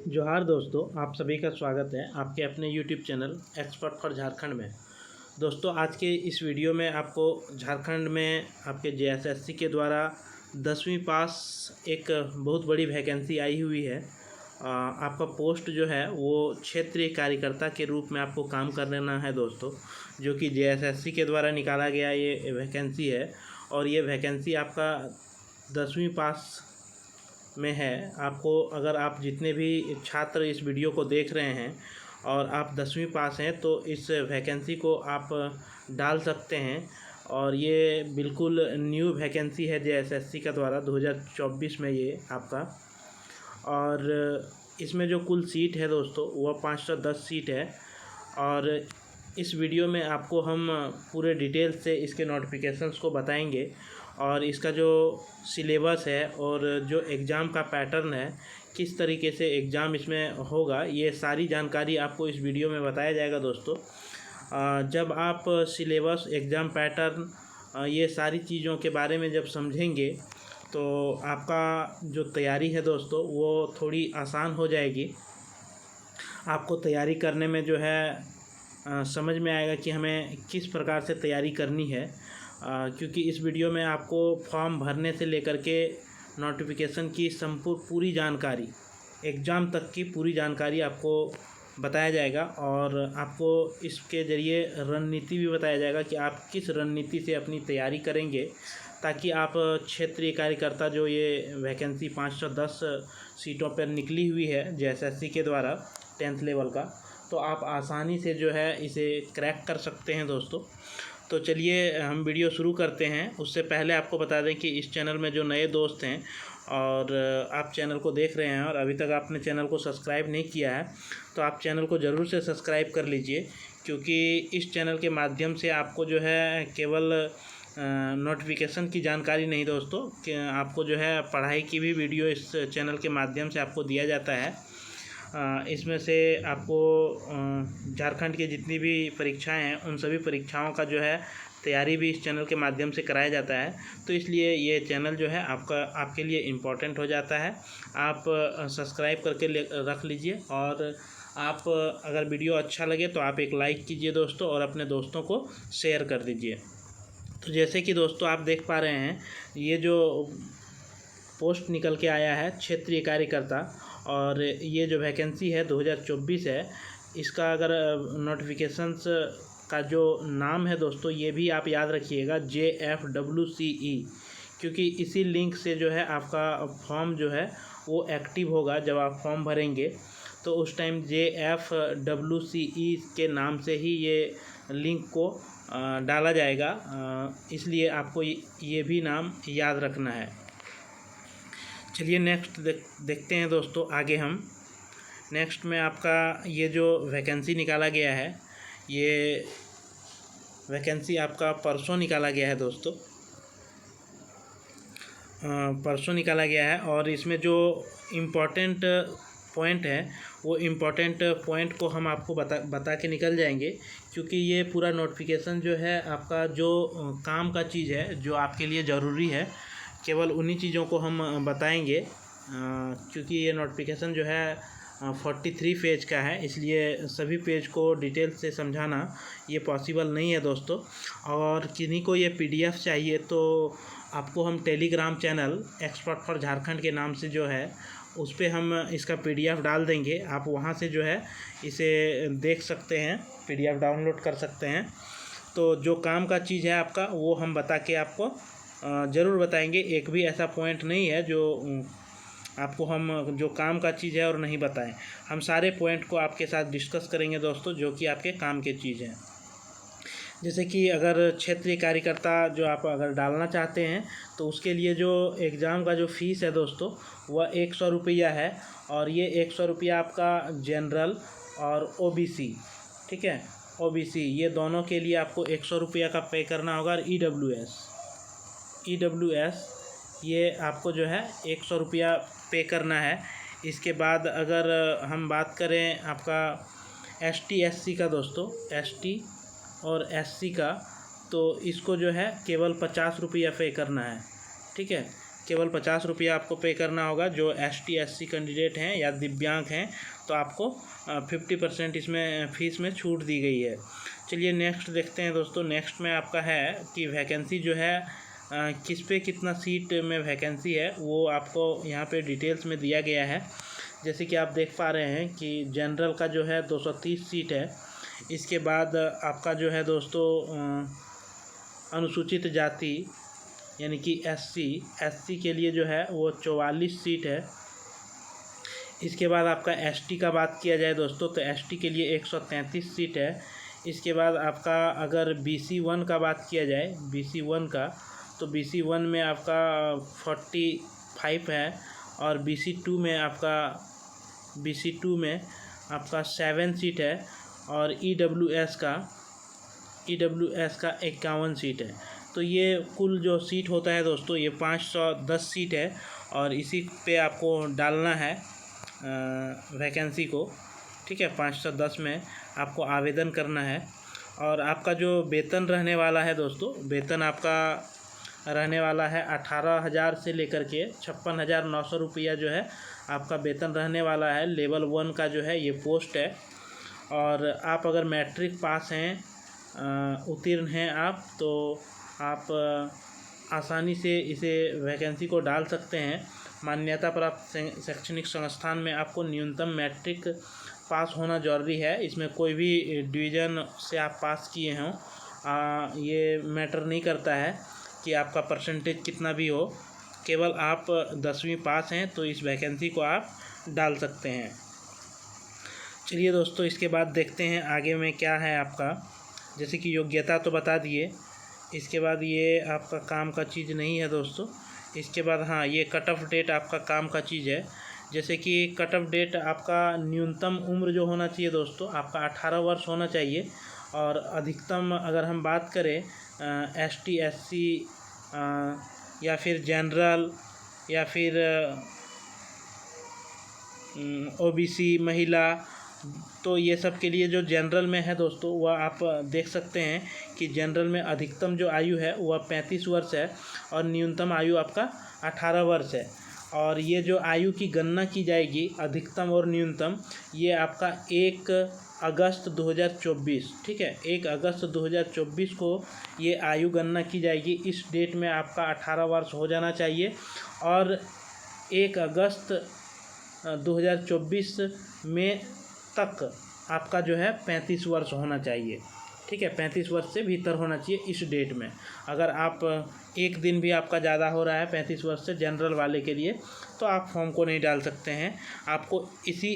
जोहार दोस्तों, आप सभी का स्वागत है आपके अपने YouTube channel expert for Jharkhand में। दोस्तों, आज के इस वीडियो में आपको झारखंड में आपके JSSC के द्वारा 10वीं पास एक बहुत बड़ी वैकेंसी आई हुई है। आपका पोस्ट जो है वो क्षेत्रीय कार्यकर्ता के रूप में आपको काम कर लेना है दोस्तों, जो कि JSSC के द्वारा निकाला गया ये वैकेंसी है। और ये वैकेंसी आपका 10वीं पास में है। आपको अगर आप जितने भी छात्र इस वीडियो को देख रहे हैं और आप 10वीं पास हैं तो इस वैकेंसी को आप डाल सकते हैं। और ये बिल्कुल न्यू वैकेंसी है JSSC का द्वारा 2024 में ये आपका। और इसमें जो कुल सीट है दोस्तों वह 510 सीट है। और इस वीडियो में आपको हम पूरे डिटेल से इसके नोटिफिकेशंस को बताएंगे और इसका जो सिलेबस है और जो एग्ज़ाम का पैटर्न है, किस तरीके से एग्ज़ाम इसमें होगा, ये सारी जानकारी आपको इस वीडियो में बताया जाएगा दोस्तों। जब आप सिलेबस, एग्ज़ाम पैटर्न, ये सारी चीज़ों के बारे में जब समझेंगे तो आपका जो तैयारी है दोस्तों वो थोड़ी आसान हो जाएगी। आपको तैयारी करने में जो है समझ में आएगा कि हमें किस प्रकार से तैयारी करनी है। क्योंकि इस वीडियो में आपको फॉर्म भरने से लेकर के नोटिफिकेशन की संपूर्ण पूरी जानकारी, एग्ज़ाम तक की पूरी जानकारी आपको बताया जाएगा। और आपको इसके ज़रिए रणनीति भी बताया जाएगा कि आप किस रणनीति से अपनी तैयारी करेंगे, ताकि आप क्षेत्रीय कार्यकर्ता जो ये वैकेंसी 510 सीटों पर निकली हुई है JSSC के द्वारा 10th लेवल का, तो आप आसानी से जो है इसे क्रैक कर सकते हैं दोस्तों। तो चलिए हम वीडियो शुरू करते हैं। उससे पहले आपको बता दें कि इस चैनल में जो नए दोस्त हैं और आप चैनल को देख रहे हैं और अभी तक आपने चैनल को सब्सक्राइब नहीं किया है, तो आप चैनल को ज़रूर से सब्सक्राइब कर लीजिए। क्योंकि इस चैनल के माध्यम से आपको जो है केवल नोटिफिकेशन की जानकारी नहीं दोस्तों, कि आपको जो है पढ़ाई की भी वीडियो इस चैनल के माध्यम से आपको दिया जाता है। इसमें से आपको झारखंड की जितनी भी परीक्षाएं हैं उन सभी परीक्षाओं का जो है तैयारी भी इस चैनल के माध्यम से कराया जाता है। तो इसलिए ये चैनल जो है आपके लिए इम्पोर्टेंट हो जाता है। आप सब्सक्राइब करके रख लीजिए। और आप अगर वीडियो अच्छा लगे तो आप एक लाइक कीजिए दोस्तों और अपने दोस्तों को शेयर कर दीजिए। तो जैसे कि दोस्तों आप देख पा रहे हैं, ये जो पोस्ट निकल के आया है क्षेत्रीय कार्यकर्ता, और ये जो वैकेंसी है 2024 है। इसका अगर नोटिफिकेशंस का जो नाम है दोस्तों, ये भी आप याद रखिएगा, JFWCE। क्योंकि इसी लिंक से जो है आपका फॉर्म जो है वो एक्टिव होगा। जब आप फॉर्म भरेंगे तो उस टाइम JFWCE के नाम से ही ये लिंक को डाला जाएगा। इसलिए आपको ये भी नाम याद रखना है। चलिए नेक्स्ट देखते हैं दोस्तों आगे हम। नेक्स्ट में आपका ये जो वैकेंसी निकाला गया है, ये वैकेंसी आपका परसों निकाला गया है दोस्तों। परसों निकाला गया है। और इसमें जो इम्पोर्टेंट पॉइंट है वो इम्पोर्टेंट पॉइंट को हम आपको बता के निकल जाएंगे। क्योंकि ये पूरा नोटिफिकेशन जो है आपका जो काम का चीज़ है जो आपके लिए ज़रूरी है, केवल उन्हीं चीज़ों को हम बताएंगे। क्योंकि ये नोटिफिकेशन जो है 43 पेज का है, इसलिए सभी पेज को डिटेल से समझाना ये पॉसिबल नहीं है दोस्तों। और किन्हीं को ये PDF चाहिए तो आपको हम Telegram channel expert for Jharkhand के नाम से जो है उस पर हम इसका PDF डाल देंगे। आप वहाँ से जो है इसे देख सकते हैं, PDF डाउनलोड कर सकते हैं। तो जो काम का चीज़ है आपका वो हम बता के आपको ज़रूर बताएंगे। एक भी ऐसा पॉइंट नहीं है जो आपको हम जो काम का चीज़ है और नहीं बताएं। हम सारे पॉइंट को आपके साथ डिस्कस करेंगे दोस्तों, जो कि आपके काम की चीज़ है। जैसे कि अगर क्षेत्रीय कार्यकर्ता जो आप अगर डालना चाहते हैं तो उसके लिए जो एग्ज़ाम का जो फ़ीस है दोस्तों वह 100 रुपया है। और ये 100 रुपया आपका जनरल और OBC, ठीक है, OBC ये दोनों के लिए आपको 100 रुपया का पे करना होगा। और EWS ये आपको जो है 100 रुपया पे करना है। इसके बाद अगर हम बात करें आपका ST SC का दोस्तों, ST और SC का, तो इसको जो है केवल 50 रुपया पे करना है, ठीक है। केवल 50 रुपया आपको पे करना होगा। जो ST SC कैंडिडेट हैं या दिव्यांग हैं तो आपको 50% इसमें फ़ीस में छूट दी गई है। चलिए नेक्स्ट देखते हैं दोस्तों। नेक्स्ट में आपका है कि वैकेंसी जो है किस पे कितना सीट में वैकेंसी है वो आपको यहाँ पे डिटेल्स में दिया गया है। जैसे कि आप देख पा रहे हैं कि जनरल का जो है 230 सीट है। इसके बाद आपका जो है दोस्तों अनुसूचित जाति यानी कि SC के लिए जो है वो 44 सीट है। इसके बाद आपका ST का बात किया जाए दोस्तों तो ST के लिए 133 सीट है। इसके बाद आपका अगर BC1 का बात किया जाए BC1 का तो BC1 में आपका 45 है और BC2 में आपका 7 सीट है और EWS का 51 सीट है। तो ये कुल जो सीट होता है दोस्तों ये 510 सीट है और इसी पे आपको डालना है वैकेंसी को। ठीक है, 510 में आपको आवेदन करना है। और आपका जो वेतन रहने वाला है दोस्तों, वेतन आपका रहने वाला है 18,000 से लेकर के 56,900 रुपया जो है आपका वेतन रहने वाला है। लेवल 1 का जो है ये पोस्ट है। और आप अगर मैट्रिक पास हैं उत्तीर्ण हैं आप तो आप आसानी से इसे वैकेंसी को डाल सकते हैं। मान्यता प्राप्त शैक्षणिक संस्थान में आपको न्यूनतम मैट्रिक पास होना जरूरी है। इसमें कोई भी डिवीज़न से आप पास किए हों ये मैटर नहीं करता है कि आपका परसेंटेज कितना भी हो, केवल आप 10वीं पास हैं तो इस वैकेंसी को आप डाल सकते हैं। चलिए दोस्तों इसके बाद देखते हैं आगे में क्या है आपका। जैसे कि योग्यता तो बता दिए। इसके बाद ये आपका काम का चीज़ नहीं है दोस्तों। इसके बाद हाँ, ये कट ऑफ डेट आपका काम का चीज़ है। जैसे कि कट ऑफ डेट आपका न्यूनतम उम्र जो होना चाहिए दोस्तों आपका 18 वर्ष होना चाहिए। और अधिकतम अगर हम बात करें ST SC या फिर जनरल या फिर OBC महिला, तो ये सब के लिए जो जनरल में है दोस्तों वह आप देख सकते हैं कि जनरल में अधिकतम जो आयु है वह 35 वर्ष है और न्यूनतम आयु आपका 18 वर्ष है। और ये जो आयु की गणना की जाएगी अधिकतम और न्यूनतम, ये आपका 1 अगस्त 2024, ठीक है, 1 अगस्त 2024 को ये आयु गणना की जाएगी। इस डेट में आपका 18 वर्ष हो जाना चाहिए और 1 अगस्त 2024 में तक आपका जो है 35 वर्ष होना चाहिए। ठीक है, 35 वर्ष से भीतर होना चाहिए इस डेट में। अगर आप एक दिन भी आपका ज़्यादा हो रहा है 35 वर्ष से जनरल वाले के लिए तो आप फॉर्म को नहीं डाल सकते हैं। आपको इसी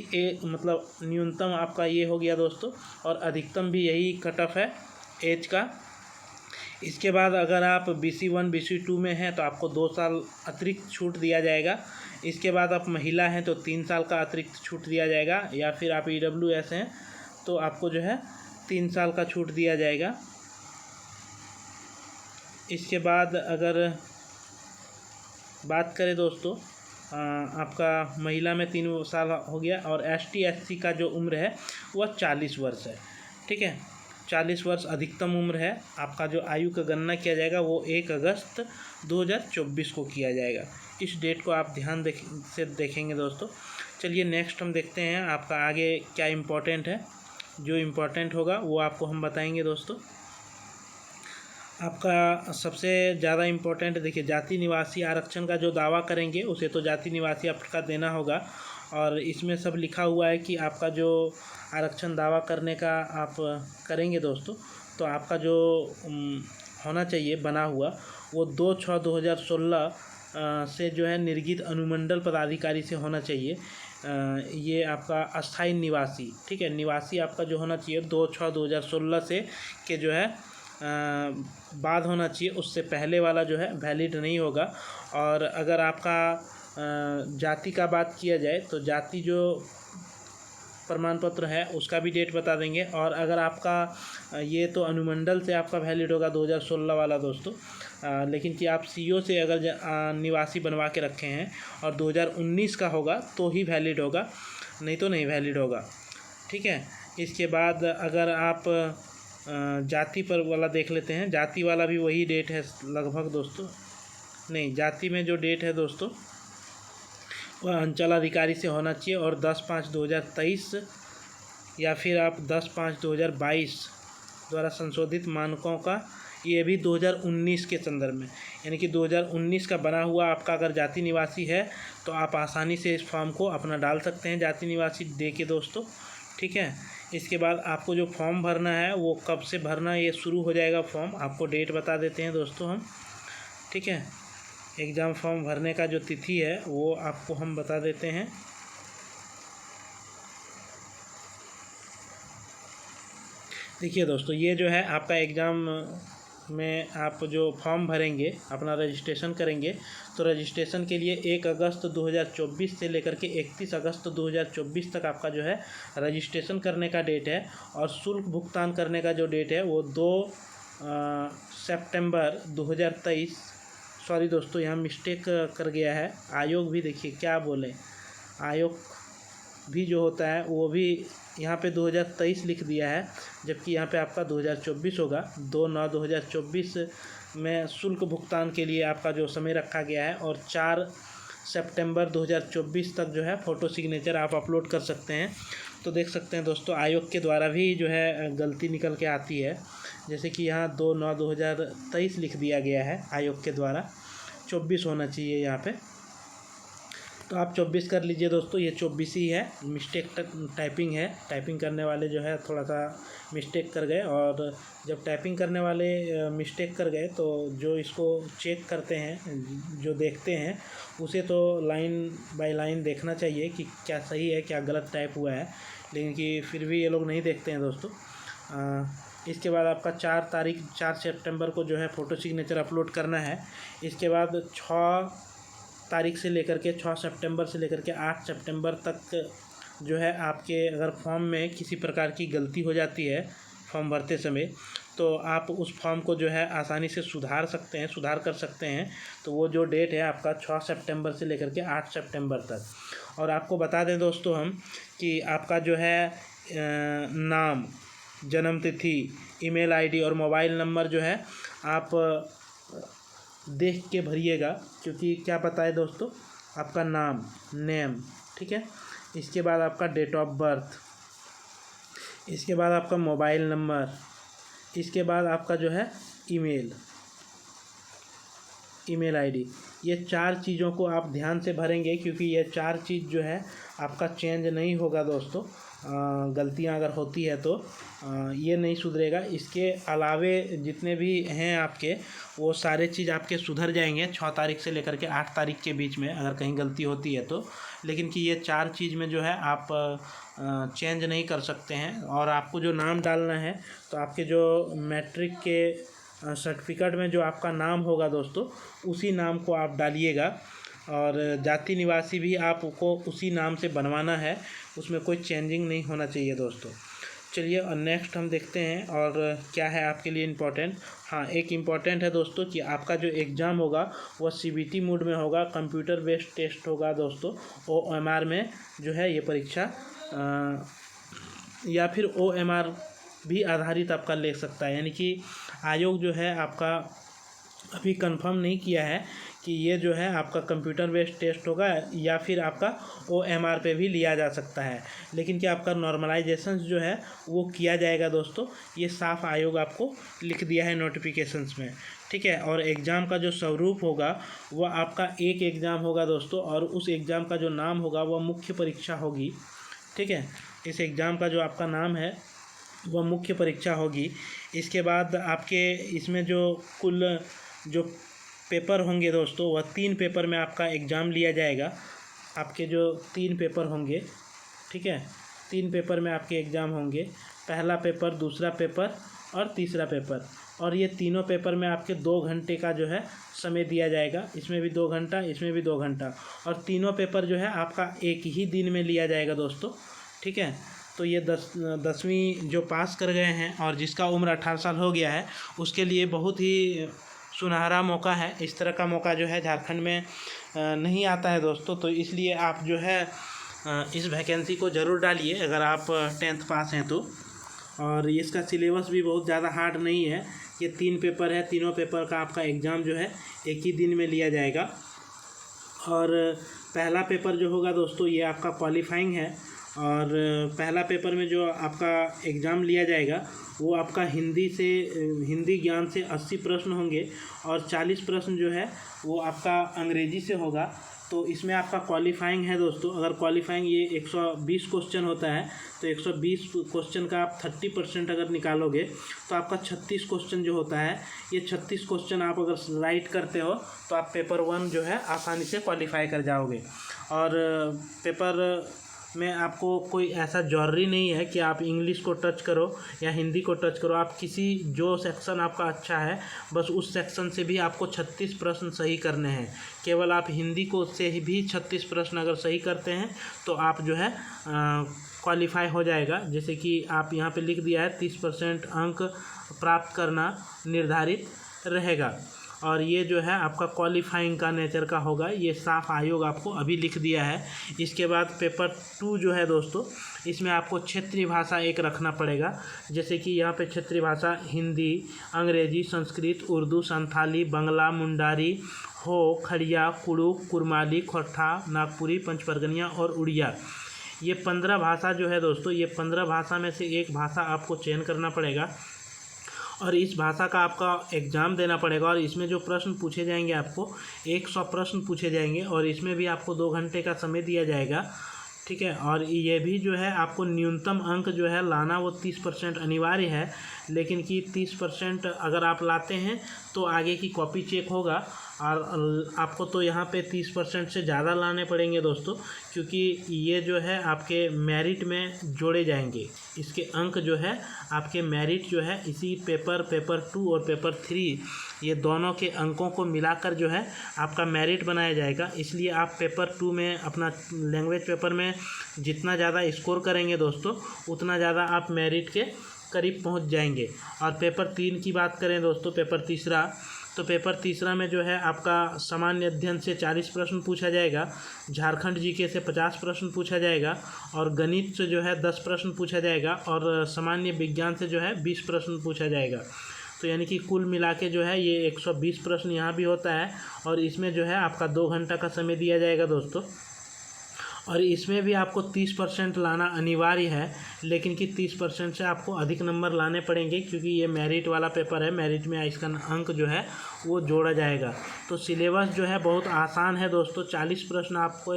मतलब न्यूनतम आपका ये हो गया दोस्तों और अधिकतम भी यही कट ऑफ है एज का। इसके बाद अगर आप BC1 BC2 में हैं तो आपको 2 साल अतिरिक्त छूट दिया जाएगा। इसके बाद आप महिला हैं तो 3 साल का अतिरिक्त छूट दिया जाएगा, या फिर आप EWS हैं तो आपको जो है 3 साल का छूट दिया जाएगा। इसके बाद अगर बात करें दोस्तों आपका महिला में 3 साल हो गया और ST SC का जो उम्र है वह 40 वर्ष है। ठीक है, 40 वर्ष अधिकतम उम्र है। आपका जो आयु का गणना किया जाएगा वो 1 अगस्त 2024 को किया जाएगा। इस डेट को आप ध्यान से देखेंगे दोस्तों। चलिए नेक्स्ट हम देखते हैं आपका आगे क्या इम्पोर्टेंट है। जो इम्पोर्टेंट होगा वो आपको हम बताएंगे दोस्तों। आपका सबसे ज़्यादा इम्पोर्टेंट देखिए, जाति निवासी आरक्षण का जो दावा करेंगे उसे तो जाति निवासी आपका देना होगा। और इसमें सब लिखा हुआ है कि आपका जो आरक्षण दावा करने का आप करेंगे दोस्तों तो आपका जो होना चाहिए बना हुआ वो 2/6/2016 से जो है निर्गत अनुमंडल पदाधिकारी से होना चाहिए। ये आपका अस्थाई निवासी, ठीक है, निवासी आपका जो होना चाहिए 2/6/2016 से के जो है बाद होना चाहिए। उससे पहले वाला जो है वैलिड नहीं होगा। और अगर आपका जाति का बात किया जाए तो जाति जो प्रमाण पत्र है उसका भी डेट बता देंगे। और अगर आपका ये तो अनुमंडल से आपका वैलिड होगा 2016 वाला दोस्तों, लेकिन कि आप CO से अगर निवासी बनवा के रखे हैं और 2019 का होगा तो ही वैलिड होगा, नहीं तो नहीं वैलिड होगा। ठीक है, इसके बाद अगर आप जाति पर वाला देख लेते हैं, जाति वाला भी वही डेट है लगभग दोस्तों, नहीं, जाति में जो डेट है दोस्तों वह अंचल अधिकारी से होना चाहिए, और 10/5/2023 या फिर आप 10/5/2022 द्वारा संशोधित मानकों का, ये भी 2019 के संदर्भ में, यानी कि 2019 का बना हुआ आपका अगर जाति निवासी है तो आप आसानी से इस फॉर्म को अपना डाल सकते हैं जाति निवासी दे के दोस्तों। ठीक है, इसके बाद आपको जो फॉर्म भरना है वो कब से भरना ये शुरू हो जाएगा फॉर्म, आपको डेट बता देते हैं दोस्तों हम। ठीक है, एग्ज़ाम फॉर्म भरने का जो तिथि है वो आपको हम बता देते हैं। देखिए दोस्तों, ये जो है आपका एग्ज़ाम में आप जो फॉर्म भरेंगे, अपना रजिस्ट्रेशन करेंगे, तो रजिस्ट्रेशन के लिए 1 अगस्त 2024 से लेकर के 31 अगस्त 2024 तक आपका जो है रजिस्ट्रेशन करने का डेट है, और शुल्क भुगतान करने का जो डेट है वो 2 सितंबर 2023। सॉरी दोस्तों, यहाँ मिस्टेक कर गया है, आयोग भी देखिए क्या बोले, आयोग भी जो होता है वो भी यहाँ पे 2023 लिख दिया है, जबकि यहाँ पे आपका 2024 होगा। 2/9/2024 में शुल्क भुगतान के लिए आपका जो समय रखा गया है, और 4 सितंबर 2024 तक जो है फ़ोटो सिग्नेचर आप अपलोड कर सकते हैं। तो देख सकते हैं दोस्तों, आयोग के द्वारा भी जो है गलती निकल के आती है, जैसे कि यहाँ 2/9/2023 लिख दिया गया है आयोग के द्वारा, 24 होना चाहिए यहाँ पे, तो आप 24 कर लीजिए दोस्तों, ये 24 ही है। मिस्टेक टाइपिंग है, टाइपिंग करने वाले जो है थोड़ा सा मिस्टेक कर गए, और जब टाइपिंग करने वाले मिस्टेक कर गए तो जो इसको चेक करते हैं, जो देखते हैं, उसे तो लाइन बाय लाइन देखना चाहिए कि क्या सही है क्या गलत टाइप हुआ है, लेकिन कि फिर भी ये लोग नहीं देखते हैं दोस्तों। इसके बाद आपका 4 सितंबर को जो है फ़ोटो सिग्नेचर अपलोड करना है। इसके बाद 6 तारीख से लेकर के 6 सितंबर से लेकर के 8 सितंबर तक जो है आपके अगर फॉर्म में किसी प्रकार की गलती हो जाती है फॉर्म भरते समय, तो आप उस फॉर्म को जो है आसानी से सुधार कर सकते हैं। तो वो जो डेट है आपका 6 सितंबर से लेकर के 8 सितंबर तक। और आपको बता दें दोस्तों हम कि आपका जो है नाम, जन्म तिथि, ईमेल आईडी और मोबाइल नंबर जो है आप देख के भरिएगा, क्योंकि क्या पता है दोस्तों, आपका नाम, नेम, ठीक है, इसके बाद आपका डेट ऑफ बर्थ, इसके बाद आपका मोबाइल नंबर, इसके बाद आपका जो है ईमेल आईडी, ये 4 चीज़ों को आप ध्यान से भरेंगे, क्योंकि ये 4 चीज़ जो है आपका चेंज नहीं होगा दोस्तों। गलतियां अगर होती है तो ये नहीं सुधरेगा। इसके अलावे जितने भी हैं आपके, वो सारे चीज़ आपके सुधर जाएंगे 6 तारीख से लेकर के 8 तारीख के बीच में, अगर कहीं गलती होती है तो। लेकिन कि ये 4 चीज़ में जो है आप चेंज नहीं कर सकते हैं। और आपको जो नाम डालना है, तो आपके जो मैट्रिक के सर्टिफिकेट में जो आपका नाम होगा दोस्तों, उसी नाम को आप डालिएगा। और जाति निवासी भी आपको उसी नाम से बनवाना है, उसमें कोई चेंजिंग नहीं होना चाहिए दोस्तों। चलिए, और नेक्स्ट हम देखते हैं और क्या है आपके लिए इम्पोर्टेंट। हाँ, एक इम्पॉर्टेंट है दोस्तों कि आपका जो एग्ज़ाम होगा वह CBT मोड में होगा, कंप्यूटर बेस्ड टेस्ट होगा दोस्तों। OMR में जो है ये परीक्षा या फिर OMR भी आधारित आपका ले सकता है, यानी कि आयोग जो है आपका अभी कंफर्म नहीं किया है कि ये जो है आपका कंप्यूटर बेस्ड टेस्ट होगा या फिर आपका OMR पे भी लिया जा सकता है, लेकिन कि आपका नॉर्मलाइजेशन जो है वो किया जाएगा दोस्तों। ये साफ आयोग आपको लिख दिया है नोटिफिकेशंस में, ठीक है। और एग्ज़ाम का जो स्वरूप होगा वह आपका एक एग्ज़ाम होगा दोस्तों, और उस एग्ज़ाम का जो नाम होगा वह मुख्य परीक्षा होगी, ठीक है। इस एग्ज़ाम का जो आपका नाम है वह मुख्य परीक्षा होगी। इसके बाद आपके इसमें जो कुल जो पेपर होंगे दोस्तों, वह 3 पेपर में आपका एग्ज़ाम लिया जाएगा। आपके जो 3 पेपर होंगे, ठीक है, 3 पेपर में आपके एग्ज़ाम होंगे, पहला पेपर, दूसरा पेपर और तीसरा पेपर। और ये तीनों पेपर में आपके 2 घंटे का जो है समय दिया जाएगा, इसमें भी 2 घंटा, इसमें भी 2 घंटा। और तीनों पेपर जो है आपका एक ही दिन में लिया जाएगा दोस्तों, ठीक है। तो ये 10वीं जो पास कर गए हैं और जिसका उम्र 18 साल हो गया है, उसके लिए बहुत ही सुनहरा मौका है। इस तरह का मौका जो है झारखंड में नहीं आता है दोस्तों, तो इसलिए आप जो है इस वैकेंसी को ज़रूर डालिए अगर आप 10th पास हैं तो। और इसका सिलेबस भी बहुत ज़्यादा हार्ड नहीं है। ये 3 पेपर है, तीनों पेपर का आपका एग्ज़ाम जो है एक ही दिन में लिया जाएगा। और पहला पेपर जो होगा दोस्तों ये आपका क्वालिफाइंग है। और पहला पेपर में जो आपका एग्ज़ाम लिया जाएगा वो आपका हिंदी ज्ञान से 80 प्रश्न होंगे और 40 प्रश्न जो है वो आपका अंग्रेजी से होगा। तो इसमें आपका क्वालिफाइंग है दोस्तों। अगर क्वालिफाइंग ये 120 क्वेश्चन होता है तो 120 क्वेश्चन का आप 30% अगर निकालोगे तो आपका 36 क्वेश्चन जो होता है, ये 36 क्वेश्चन आप अगर राइट करते हो तो आप पेपर 1 जो है आसानी से क्वालिफाई कर जाओगे। और पेपर में आपको कोई ऐसा ज़रूरी नहीं है कि आप इंग्लिश को टच करो या हिंदी को टच करो। आप किसी जो सेक्शन आपका अच्छा है बस उस सेक्शन से भी आपको 36 प्रश्न सही करने हैं। केवल आप हिंदी को से ही भी 36 प्रश्न अगर सही करते हैं तो आप जो है क्वालिफाई हो जाएगा। जैसे कि आप यहाँ पे लिख दिया है 30% अंक प्राप्त करना निर्धारित रहेगा। और ये जो है आपका क्वालिफाइंग का नेचर का होगा, ये साफ आयोग आपको अभी लिख दिया है। इसके बाद पेपर 2 जो है दोस्तों, इसमें आपको क्षेत्रीय भाषा एक रखना पड़ेगा। जैसे कि यहाँ पे क्षेत्रीय भाषा हिंदी, अंग्रेजी, संस्कृत, उर्दू, संथाली, बंगला, मुंडारी, हो, खड़िया, कुड़ुक, कुरमाली, खोरठा, नागपुरी, पंचपरगनिया और उड़िया। ये 15 भाषा जो है दोस्तों, ये 15 भाषा में से एक भाषा आपको चयन करना पड़ेगा और इस भाषा का आपका एग्ज़ाम देना पड़ेगा। और इसमें जो प्रश्न पूछे जाएंगे आपको 100 प्रश्न पूछे जाएंगे और इसमें भी आपको 2 घंटे का समय दिया जाएगा, ठीक है। और ये भी जो है आपको न्यूनतम अंक जो है लाना वो 30% अनिवार्य है, लेकिन कि 30% अगर आप लाते हैं तो आगे की कॉपी चेक होगा। और आपको तो यहाँ पे 30% से ज़्यादा लाने पड़ेंगे दोस्तों, क्योंकि ये जो है आपके मेरिट में जोड़े जाएंगे। इसके अंक जो है आपके मेरिट जो है इसी पेपर 2 और पेपर 3 ये दोनों के अंकों को मिलाकर जो है आपका मेरिट बनाया जाएगा। इसलिए आप पेपर 2 में अपना लैंग्वेज पेपर में जितना ज़्यादा स्कोर करेंगे दोस्तों उतना ज़्यादा आप मेरिट के करीब पहुंच जाएंगे। और पेपर 3 की बात करें दोस्तों, पेपर तीसरा, तो पेपर तीसरा में जो है आपका सामान्य अध्ययन से 40 प्रश्न पूछा जाएगा, झारखंड जीके से 50 प्रश्न पूछा जाएगा और गणित से जो है 10 प्रश्न पूछा जाएगा और सामान्य विज्ञान से जो है 20 प्रश्न पूछा जाएगा। तो यानी कि कुल मिला के जो है ये 120 प्रश्न यहाँ भी होता है और इसमें जो है आपका 2 घंटा का समय दिया जाएगा दोस्तों। और इसमें भी आपको 30% लाना अनिवार्य है, लेकिन कि 30% से आपको अधिक नंबर लाने पड़ेंगे क्योंकि ये मेरिट वाला पेपर है। मेरिट में इसका अंक जो है वो जोड़ा जाएगा। तो सिलेबस जो है बहुत आसान है दोस्तों। 40 प्रश्न आपको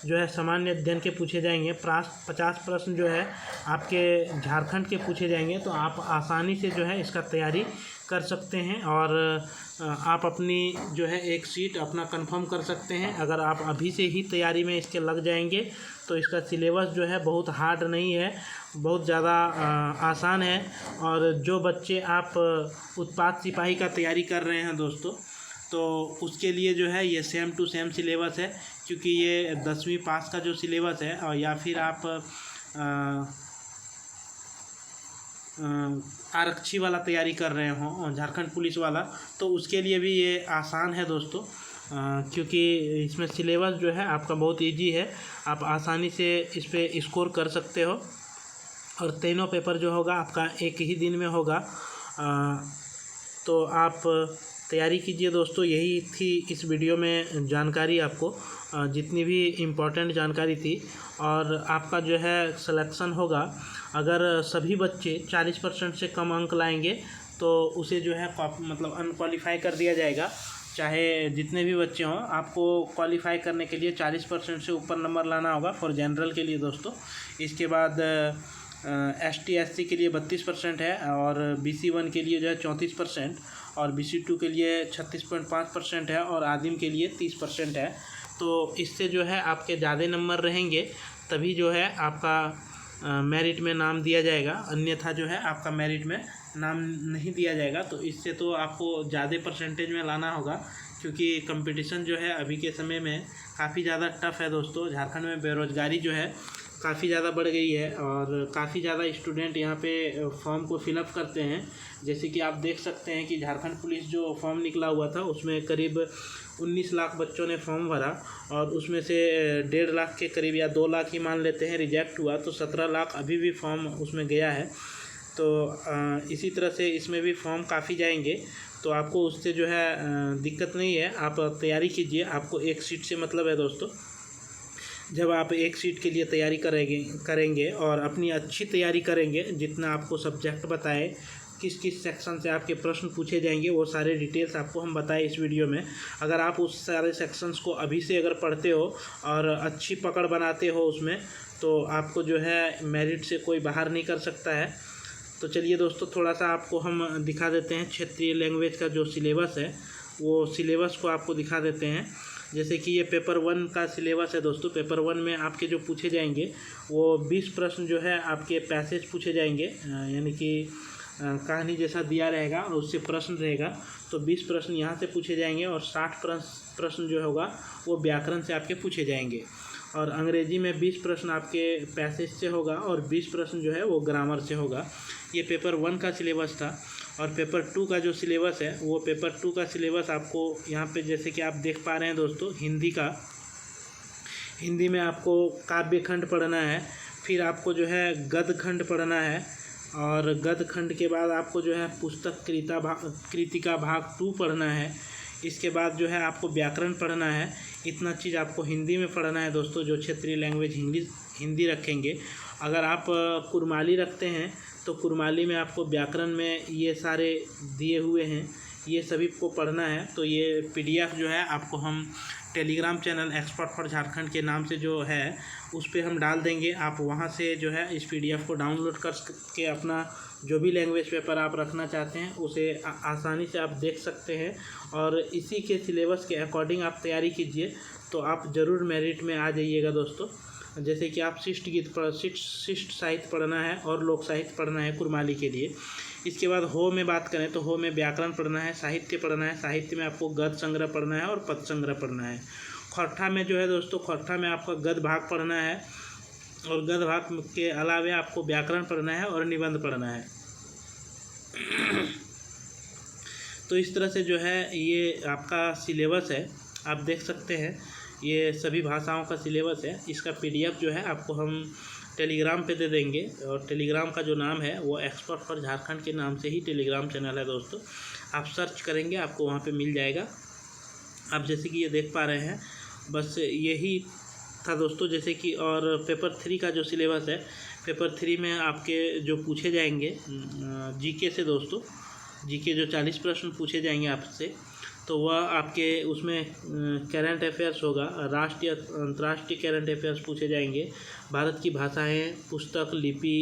जो है सामान्य अध्ययन के पूछे जाएंगे, 50 प्रश्न जो है आपके झारखंड के पूछे जाएंगे। तो आप आसानी से जो है इसका तैयारी कर सकते हैं और आप अपनी जो है एक सीट अपना कंफर्म कर सकते हैं। अगर आप अभी से ही तैयारी में इसके लग जाएंगे तो इसका सिलेबस जो है बहुत हार्ड नहीं है, बहुत ज़्यादा आसान है। और जो बच्चे आप उत्पाद सिपाही का तैयारी कर रहे हैं दोस्तों, तो उसके लिए जो है ये सेम टू सेम सिलेबस है, क्योंकि ये 10वीं पास का जो सिलेबस है और या फिर आप आरक्षी वाला तैयारी कर रहे हों, झारखंड पुलिस वाला, तो उसके लिए भी ये आसान है दोस्तों, क्योंकि इसमें सिलेबस जो है आपका बहुत इजी है। आप आसानी से इस पर स्कोर कर सकते हो और तीनों पेपर जो होगा आपका एक ही दिन में होगा। तो आप तैयारी कीजिए दोस्तों। यही थी इस वीडियो में जानकारी, आपको जितनी भी इम्पोर्टेंट जानकारी थी। और आपका जो है सिलेक्शन होगा, अगर सभी बच्चे 40% से कम अंक लाएंगे तो उसे जो है मतलब अनक्वालीफाई कर दिया जाएगा। चाहे जितने भी बच्चे हों, आपको क्वालिफाई करने के लिए 40% से ऊपर नंबर लाना होगा फॉर जनरल के लिए दोस्तों। इसके बाद ST SC के लिए 32% है और BC1 के लिए जो है 34% और BC2 के लिए 36.5% है और आदिम के लिए 30% है। तो इससे जो है आपके ज़्यादा नंबर रहेंगे तभी जो है आपका मेरिट में नाम दिया जाएगा, अन्यथा जो है आपका मेरिट में नाम नहीं दिया जाएगा। तो इससे तो आपको ज़्यादा परसेंटेज में लाना होगा, क्योंकि कंपटीशन जो है अभी के समय में काफ़ी ज़्यादा टफ है दोस्तों। झारखंड में बेरोज़गारी जो है काफ़ी ज़्यादा बढ़ गई है और काफ़ी ज़्यादा स्टूडेंट यहाँ पे फॉर्म को फिलअप करते हैं। जैसे कि आप देख सकते हैं कि झारखंड पुलिस जो फॉर्म निकला हुआ था उसमें करीब 19 लाख बच्चों ने फॉर्म भरा और उसमें से 1.5 लाख के करीब या 2 लाख ही मान लेते हैं रिजेक्ट हुआ, तो 17 लाख अभी भी फॉर्म उसमें गया है। तो इसी तरह से इसमें भी फॉर्म काफ़ी जाएंगे, तो आपको उससे जो है दिक्कत नहीं है। आप तैयारी कीजिए, आपको एक सीट से मतलब है दोस्तों। जब आप एक सीट के लिए तैयारी करेंगे और अपनी अच्छी तैयारी करेंगे, जितना आपको सब्जेक्ट बताए, किस किस सेक्शन से आपके प्रश्न पूछे जाएंगे, वो सारे डिटेल्स आपको हम बताए इस वीडियो में। अगर आप उस सारे सेक्शंस को अभी से अगर पढ़ते हो और अच्छी पकड़ बनाते हो उसमें, तो आपको जो है मेरिट से कोई बाहर नहीं कर सकता है। तो चलिए दोस्तों, थोड़ा सा आपको हम दिखा देते हैं क्षेत्रीय लैंग्वेज का जो सिलेबस है, वो सिलेबस को आपको दिखा देते हैं। जैसे कि ये पेपर 1 का सिलेबस है दोस्तों। पेपर 1 में आपके जो पूछे जाएंगे वो 20 प्रश्न जो है आपके पैसेज पूछे जाएंगे, यानी कि कहानी जैसा दिया रहेगा और उससे प्रश्न रहेगा। तो 20 प्रश्न यहाँ से पूछे जाएंगे और 60 प्रश्न जो होगा वो व्याकरण से आपके पूछे जाएंगे। और अंग्रेजी में 20 प्रश्न आपके पैसेज से होगा और 20 प्रश्न जो है वो ग्रामर से होगा। ये पेपर 1 का सिलेबस था। और पेपर 2 का जो सिलेबस है, वो पेपर 2 का सिलेबस आपको यहाँ पे जैसे कि आप देख पा रहे हैं दोस्तों, हिंदी में आपको काव्य खंड पढ़ना है, फिर आपको जो है गद्य खंड पढ़ना है, और गद्य खंड के बाद आपको जो है पुस्तक कृतिका भाग 2 पढ़ना है। इसके बाद जो है आपको व्याकरण पढ़ना है। इतना चीज़ आपको हिंदी में पढ़ना है दोस्तों, जो क्षेत्रीय लैंग्वेज हिंदी रखेंगे। अगर आप कुरमाली रखते हैं तो कुरमाली में आपको व्याकरण में ये सारे दिए हुए हैं, ये सभी को पढ़ना है। तो ये PDF जो है आपको हम Telegram channel expert for Jharkhand के नाम से जो है उस पर हम डाल देंगे। आप वहाँ से जो है इस PDF को डाउनलोड करके अपना जो भी लैंग्वेज पेपर आप रखना चाहते हैं उसे आसानी से आप देख सकते हैं। और इसी के सिलेबस के अकॉर्डिंग आप तैयारी कीजिए, तो आप ज़रूर मेरिट में आ जाइएगा दोस्तों। जैसे कि आप शिष्ट साहित्य पढ़ना है और लोक साहित्य पढ़ना है कुरमाली के लिए। इसके बाद हो में बात करें तो हो में व्याकरण पढ़ना है, साहित्य पढ़ना है। साहित्य में आपको गद्य संग्रह पढ़ना है और पद संग्रह पढ़ना है। खट्ठा में जो है दोस्तों, खट्ठा में आपका गद्य भाग पढ़ना है, और गद्य भाग के अलावे आपको व्याकरण पढ़ना है और निबंध पढ़ना है। तो इस तरह से जो है ये आपका सिलेबस है, आप देख सकते हैं। ये सभी भाषाओं का सिलेबस है। इसका PDF जो है आपको हम टेलीग्राम पे दे देंगे, और टेलीग्राम का जो नाम है वो एक्सपर्ट फॉर झारखंड के नाम से ही टेलीग्राम चैनल है दोस्तों। आप सर्च करेंगे आपको वहाँ पे मिल जाएगा। आप जैसे कि ये देख पा रहे हैं, बस यही था दोस्तों। जैसे कि और पेपर 3 का जो सिलेबस है, पेपर 3 में आपके जो पूछे जाएंगे GK से दोस्तों, GK जो 40 प्रश्न पूछे जाएंगे आपसे, तो वह आपके उसमें करंट अफेयर्स होगा। राष्ट्रीय अंतर्राष्ट्रीय करंट अफेयर्स पूछे जाएंगे। भारत की भाषाएं, पुस्तक, लिपि,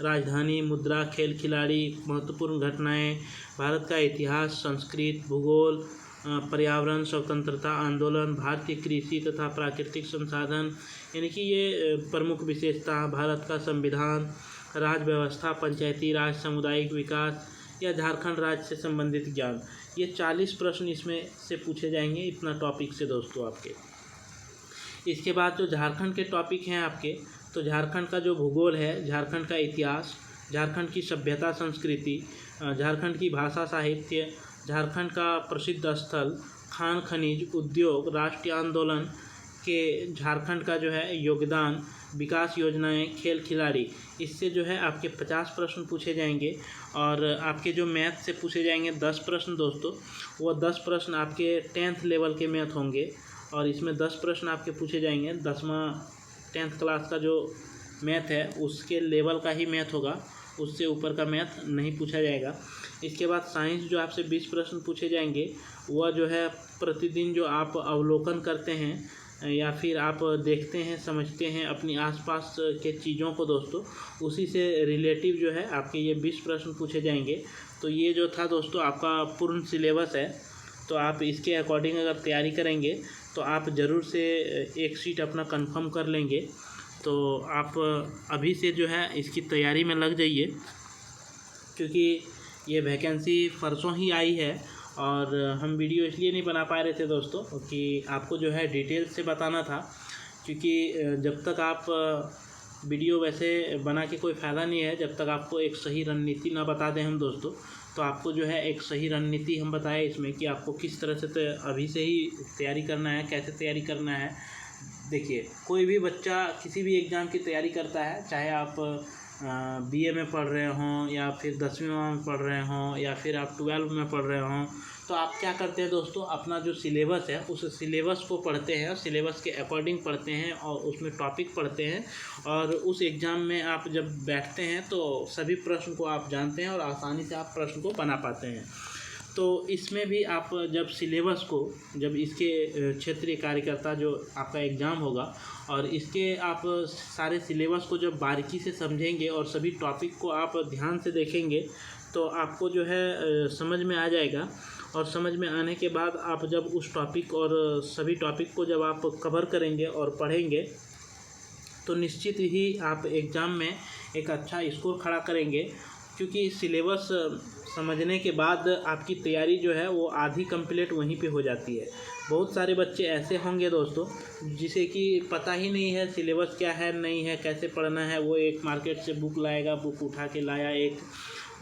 राजधानी, मुद्रा, खेल खिलाड़ी, महत्वपूर्ण घटनाएं, भारत का इतिहास, संस्कृत, भूगोल, पर्यावरण, स्वतंत्रता आंदोलन, भारतीय कृषि तथा प्राकृतिक संसाधन, यानी कि ये प्रमुख विशेषता, भारत का संविधान, राज्य व्यवस्था, पंचायती राज, सामुदायिक विकास या झारखंड राज्य से संबंधित ज्ञान, ये 40 प्रश्न इसमें से पूछे जाएंगे, इतना टॉपिक से दोस्तों आपके। इसके बाद जो झारखंड के टॉपिक हैं आपके, तो झारखंड का जो भूगोल है, झारखंड का इतिहास, झारखंड की सभ्यता संस्कृति, झारखंड की भाषा साहित्य, झारखंड का प्रसिद्ध स्थल, खान खनिज, उद्योग, राष्ट्रीय आंदोलन के झारखंड का जो है योगदान, विकास योजनाएं, खेल खिलाड़ी, इससे जो है आपके 50 प्रश्न पूछे जाएंगे। और आपके जो मैथ से पूछे जाएंगे 10 प्रश्न दोस्तों, वो 10 प्रश्न आपके 10th लेवल के मैथ होंगे, और इसमें 10 प्रश्न आपके पूछे जाएंगे। 10th क्लास का जो मैथ है उसके लेवल का ही मैथ होगा, उससे ऊपर का मैथ नहीं पूछा जाएगा। इसके बाद साइंस जो आपसे 20 प्रश्न पूछे जाएंगे, वह जो है प्रतिदिन जो आप अवलोकन करते हैं या फिर आप देखते हैं, समझते हैं अपनी आसपास के चीज़ों को दोस्तों, उसी से रिलेटिव जो है आपके ये 20 प्रश्न पूछे जाएंगे। तो ये जो था दोस्तों आपका पूर्ण सिलेबस है। तो आप इसके अकॉर्डिंग अगर तैयारी करेंगे तो आप ज़रूर से एक सीट अपना कंफर्म कर लेंगे। तो आप अभी से जो है इसकी तैयारी में लग जाइए, क्योंकि ये वैकेंसी परसों ही आई है। और हम वीडियो इसलिए नहीं बना पा रहे थे दोस्तों कि आपको जो है डिटेल से बताना था, क्योंकि जब तक आप वीडियो वैसे बना के कोई फ़ायदा नहीं है जब तक आपको एक सही रणनीति ना बता दें हम दोस्तों। तो आपको जो है एक सही रणनीति हम बताएं इसमें कि आपको किस तरह से अभी से ही तैयारी करना है, कैसे तैयारी करना है। देखिए, कोई भी बच्चा किसी भी एग्ज़ाम की तैयारी करता है, चाहे आप बीए में पढ़ रहे हों या फिर 10वीं में पढ़ रहे हों या फिर आप 12 में पढ़ रहे हों, तो आप क्या करते हैं दोस्तों, अपना जो सिलेबस है उस सिलेबस को पढ़ते हैं और सिलेबस के अकॉर्डिंग पढ़ते हैं और उसमें टॉपिक पढ़ते हैं, और उस एग्ज़ाम में आप जब बैठते हैं तो सभी प्रश्न को आप जानते हैं और आसानी से आप प्रश्न को बना पाते हैं। तो इसमें भी आप जब सिलेबस को, जब इसके क्षेत्रीय कार्यकर्ता जो आपका एग्ज़ाम होगा और इसके आप सारे सिलेबस को जब बारीकी से समझेंगे और सभी टॉपिक को आप ध्यान से देखेंगे तो आपको जो है समझ में आ जाएगा। और समझ में आने के बाद आप जब उस टॉपिक और सभी टॉपिक को जब आप कवर करेंगे और पढ़ेंगे तो निश्चित ही आप एग्ज़ाम में एक अच्छा स्कोर खड़ा करेंगे, क्योंकि सिलेबस समझने के बाद आपकी तैयारी जो है वो आधी कंप्लीट वहीं पे हो जाती है। बहुत सारे बच्चे ऐसे होंगे दोस्तों जिसे कि पता ही नहीं है सिलेबस क्या है, नहीं है, कैसे पढ़ना है। वो एक मार्केट से बुक लाएगा, बुक उठा के लाया, एक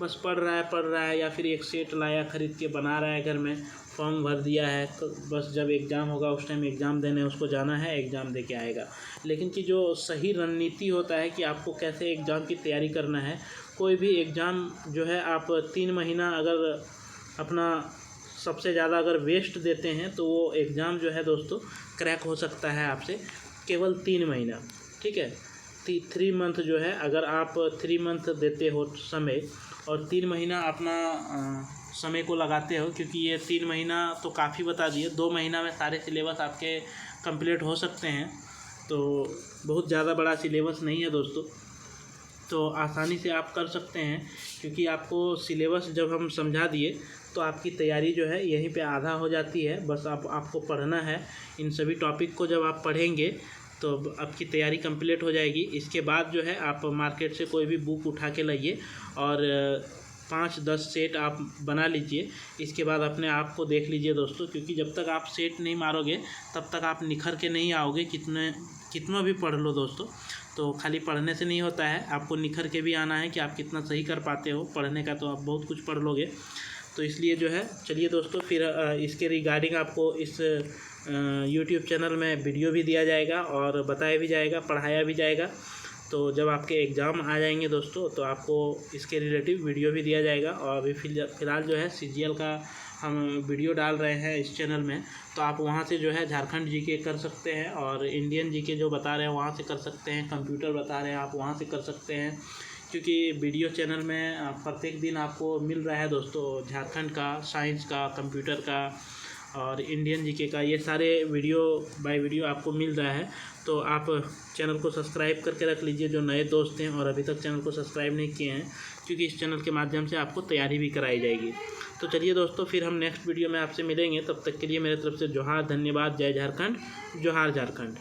बस पढ़ रहा है या फिर एक सेट लाया ख़रीद के बना रहा है घर में, फॉर्म भर दिया है, तो बस जब एग्ज़ाम होगा उस टाइम एग्ज़ाम देने उसको जाना है, एग्ज़ाम दे के आएगा। लेकिन कि जो सही रणनीति होता है कि आपको कैसे एग्ज़ाम की तैयारी करना है, कोई भी एग्ज़ाम जो है आप 3 महीना अगर अपना सबसे ज़्यादा अगर वेस्ट देते हैं तो वो एग्ज़ाम जो है दोस्तों क्रैक हो सकता है आपसे केवल 3 महीना, ठीक है। 3 मंथ जो है, अगर आप 3 मंथ देते हो समय और 3 महीना अपना समय को लगाते हो, क्योंकि ये 3 महीना तो काफ़ी बता दिए, 2 महीना में सारे सिलेबस आपके कंप्लीट हो सकते हैं। तो बहुत ज़्यादा बड़ा सिलेबस नहीं है दोस्तों, तो आसानी से आप कर सकते हैं, क्योंकि आपको सिलेबस जब हम समझा दिए तो आपकी तैयारी जो है यहीं पे आधा हो जाती है। बस आपको पढ़ना है, इन सभी टॉपिक को जब आप पढ़ेंगे तो आपकी तैयारी कंप्लीट हो जाएगी। इसके बाद जो है आप मार्केट से कोई भी बुक उठा के लाइए और 5-10 सेट आप बना लीजिए। इसके बाद अपने आप को देख लीजिए दोस्तों, क्योंकि जब तक आप सेट नहीं मारोगे तब तक आप निखर के नहीं आओगे। कितना भी पढ़ लो दोस्तों, तो खाली पढ़ने से नहीं होता है, आपको निखर के भी आना है कि आप कितना सही कर पाते हो। पढ़ने का तो आप बहुत कुछ पढ़ लोगे, तो इसलिए जो है चलिए दोस्तों, फिर इसके रिगार्डिंग आपको इस यूट्यूब चैनल में वीडियो भी दिया जाएगा और बताया भी जाएगा, पढ़ाया भी जाएगा। तो जब आपके एग्ज़ाम आ जाएंगे दोस्तों तो आपको इसके रिलेटिव वीडियो भी दिया जाएगा। और अभी फ़िलहाल जो है CGL का हम वीडियो डाल रहे हैं इस चैनल में, तो आप वहां से जो है झारखंड जीके कर सकते हैं और इंडियन जीके जो बता रहे हैं वहां से कर सकते हैं, कंप्यूटर बता रहे हैं आप वहां से कर सकते हैं, क्योंकि वीडियो चैनल में प्रत्येक दिन आपको मिल रहा है दोस्तों झारखंड का, साइंस का, कंप्यूटर का और इंडियन जीके का, ये सारे वीडियो बाय वीडियो आपको मिल रहा है। तो आप चैनल को सब्सक्राइब करके रख लीजिए जो नए दोस्त हैं और अभी तक चैनल को सब्सक्राइब नहीं किए हैं, क्योंकि इस चैनल के माध्यम से आपको तैयारी भी कराई जाएगी। तो चलिए दोस्तों, फिर हम नेक्स्ट वीडियो में आपसे मिलेंगे। तब तक के लिए मेरे तरफ से जोहार, धन्यवाद, जय झारखंड, जोहार झारखंड।